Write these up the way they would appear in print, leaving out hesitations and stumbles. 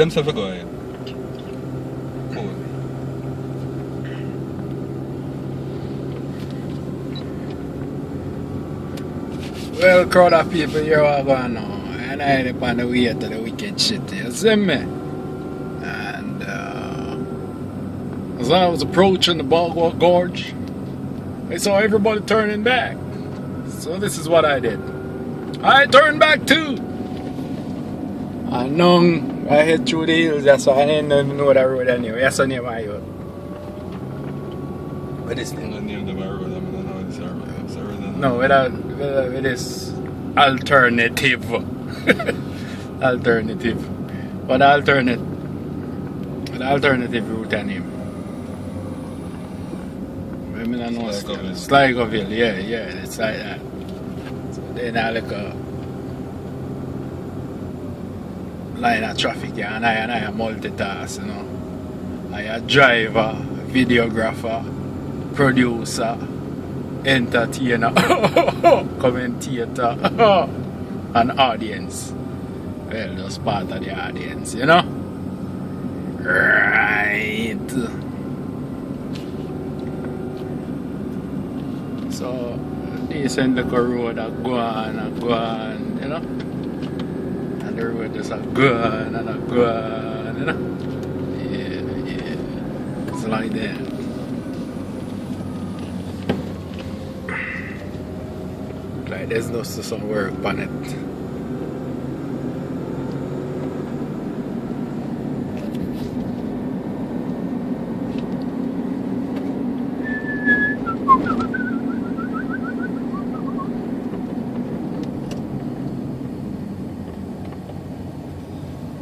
themselves to go ahead. Cool. Well, crowd of people here are going now. And I up on the way to the wicked shit, you see me? And as I was approaching the Bogwell Gorge, I saw everybody turning back. So this is what I did. I turned back too. And now I head through the hills, that's why I didn't even know that road anyway. That's the name I road. What is I'm it? gonna name the road. I don't know it's a road. It's a road. No, it is alternative. Alternative. What alternative route name? I mean, I know Sligoville, yeah, it's like that. So then I like a line of traffic, yeah, and I multitask, you know. I a driver, videographer, producer, entertainer, commentator, and audience. Well, just part of the audience, you know? Right. So, decent little road a go on, you know? And the road just a go on, you know? Yeah. It's like that. Like there's no some work on it.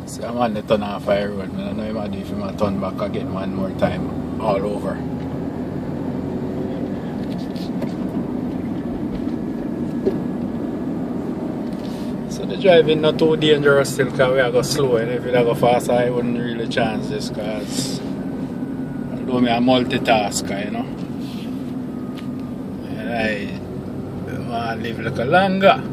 See, I'm on the turn off fire road. I don't know if I do if I turn back again one more time all over. So the driving not too dangerous still because we are go slow, and if it go fast I wouldn't really chance this because although me a multitasker, you know. And I want to live like a longer.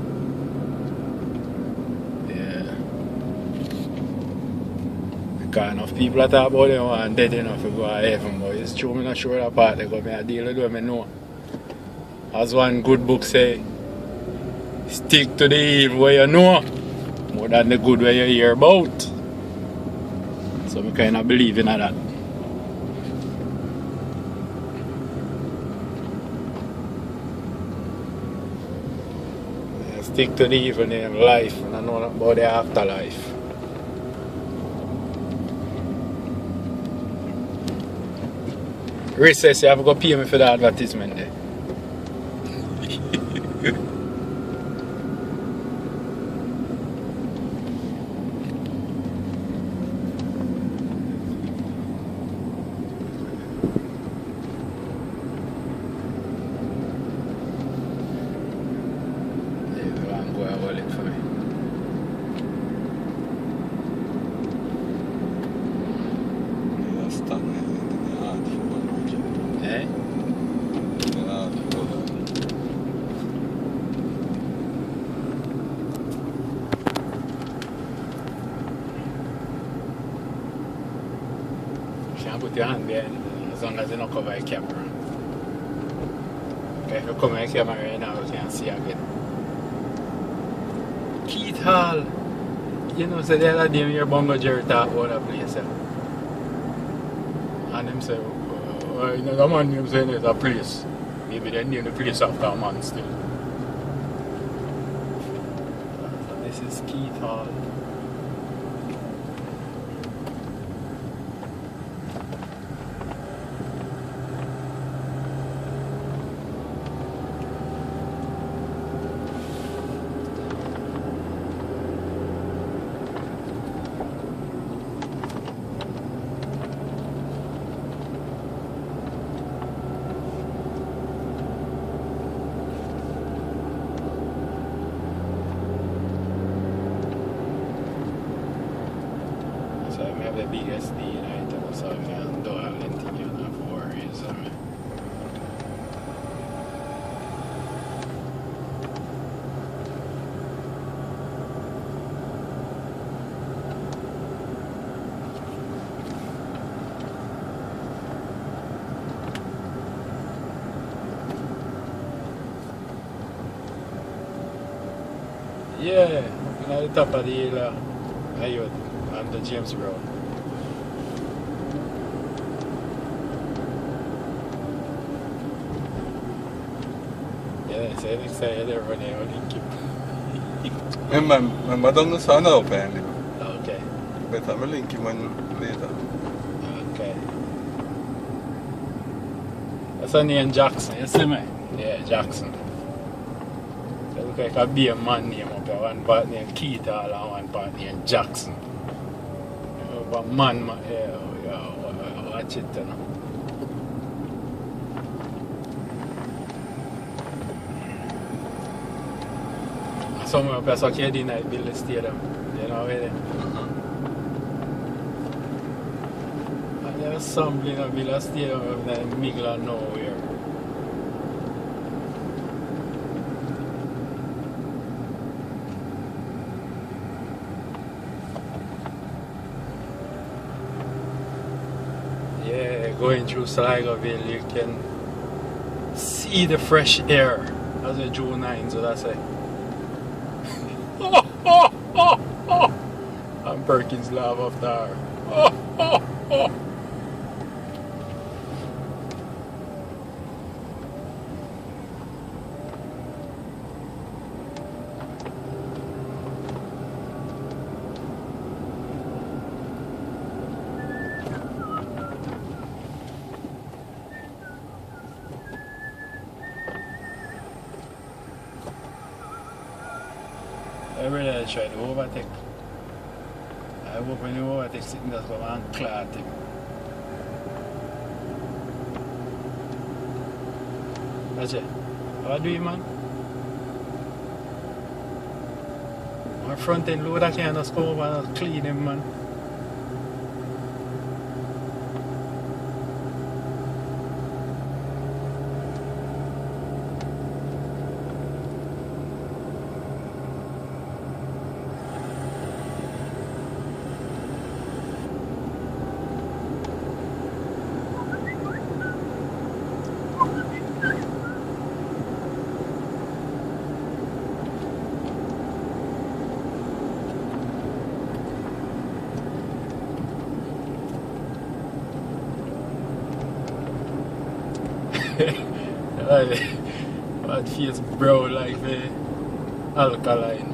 Enough people that talk about them want dead enough to go to heaven, but it's true, I'm not sure that part they go me a deal with them, I know. As one good book say, stick to the evil where you know more than the good where you hear about. So I kind of believe in that. Stick to the evil in life and I know about the afterlife. Recess, you have to go pay me for the advertisement there. Put your hand there as long as you don't cover your camera. Okay, if you cover your camera right now, you can see again. Keith Hall. You know, so the other day your Bongo Jerry talk about that place. And him say, you know, the man name saying there's a place. Maybe they name the place after a man still. So this is Keith Hall. So I have the biggest D item, so I don't have anything you know for worries. Yeah, at the top of the hill, Ayod, on the James Road. Yeah, so next time you're there running, I'll link you. Remember down the sun open. Okay, Better me link him when later. okay. That's a name Jackson, you see me? Yeah, Jackson. So look like a be a man name up here, one part named Keith and one part named Jackson. But man, yeah, watch it, you know. Somewhere up here, so KD night build the stadium, you know, where and there's something of build a stadium in the middle of nowhere. Yeah, going through Sligoville, you can see the fresh air, as a June 9, so that's it. And Perkins laugh after her. Every day I try to overtake. I hope when you overtake, sitting just come and clot him. That's it. What do you, man? My front end loader can't just come over and clean him, man. What face brown like the alkaline.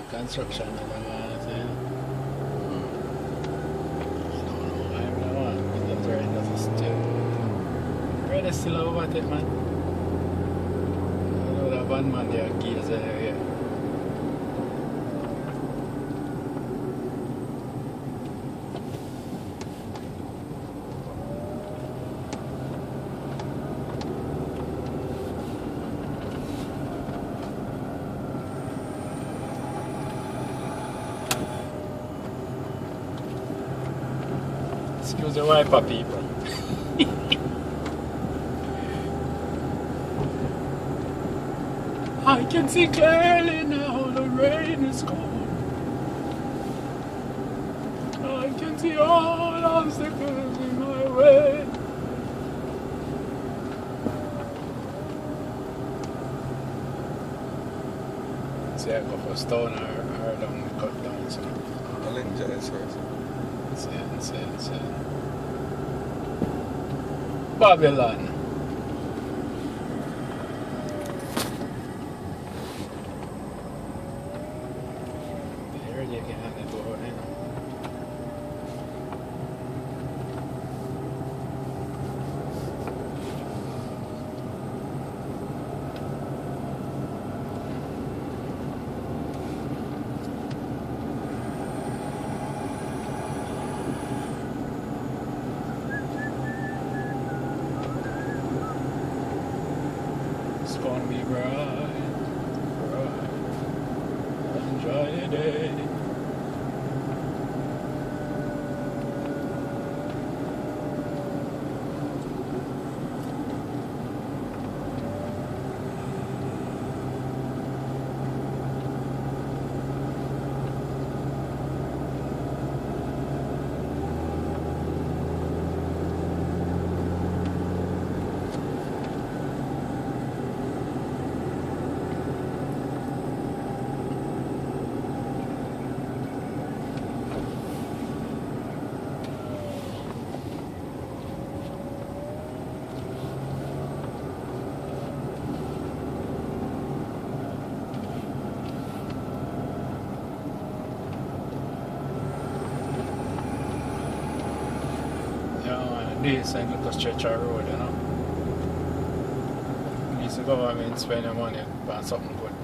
Construction na naman kasi I don't know why I'm not on because that's right, that's still really still about it, man. I know that one man there gears area. Excuse the wiper people. I can see clearly now the rain is gone. I can see all obstacles in my way. See, I go for stone or down the cut down. So. I'll enjoy it first. Insane. Babylon. There you can have it over there. It's gonna be bright. Enjoy the day. Decent little stretch of road, you know. Needs to government spend your money on something good.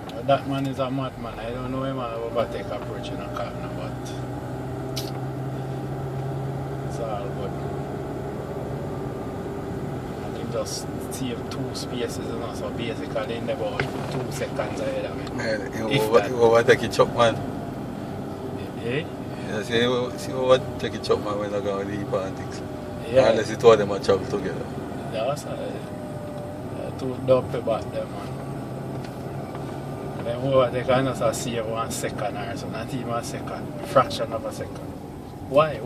But that man is a madman. I don't know him how overtake approach in a car now, but it's all good. And he just save 2 spaces, you know, so basically in about 2 seconds ahead of me. You overtake it up, man. Eh? Yeah, see, you overtake it up, man, when I go to the politics. Yeah. Unless you two of them are travel together. That's too dope about them, man. Then they can just save 1 second or so, not even a second, fraction of a second. Why?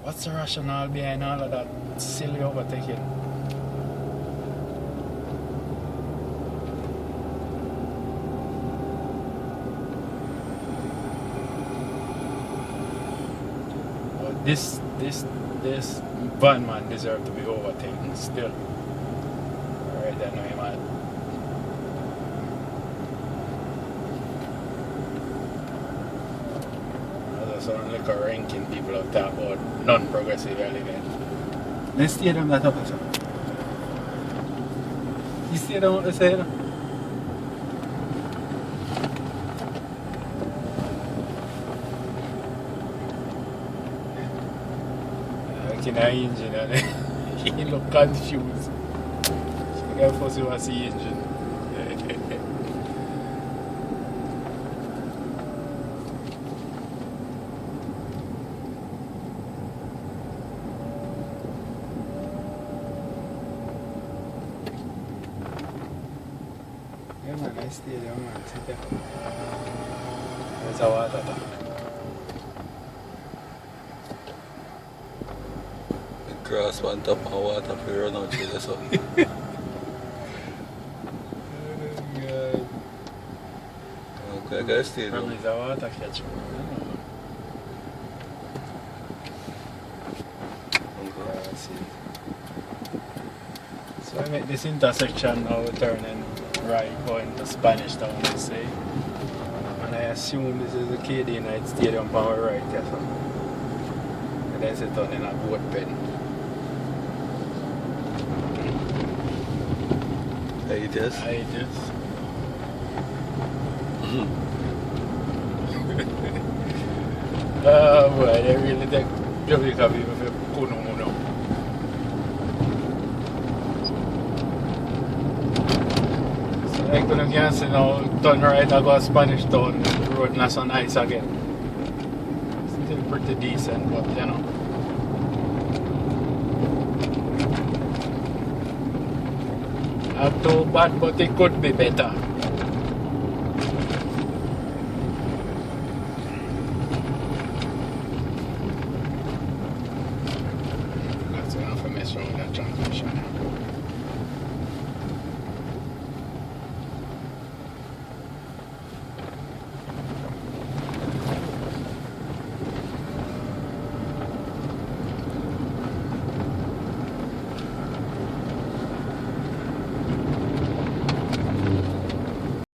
What's the rationale behind all of that silly overtaking? This van man deserves to be overtaken still. Alright, I know him man. There's some little ranking people out there about non-progressive element. Let's stay them that up, sir. You stay them what they say, no? In the engine and he look confused. She got first to see the engine. Yeah man, I stay there man, sit there. There's a water tank. Grass on top of water for run out through the sun. Oh God. Okay, I gotta stay Probably down. the water catch. Yeah, I see. So I make this intersection now turning right going to Spanish Town, they say. And I assume this is the KD Night Stadium power right there. So. And then sit down in a boat pen. Hiatus. Oh boy, they really take Jamaica people for Kuno Muno. So I But you can see now, turn right, I go Spanish Town, the road not so nice again. Still pretty decent, but you know. Not too bad, but it could be better.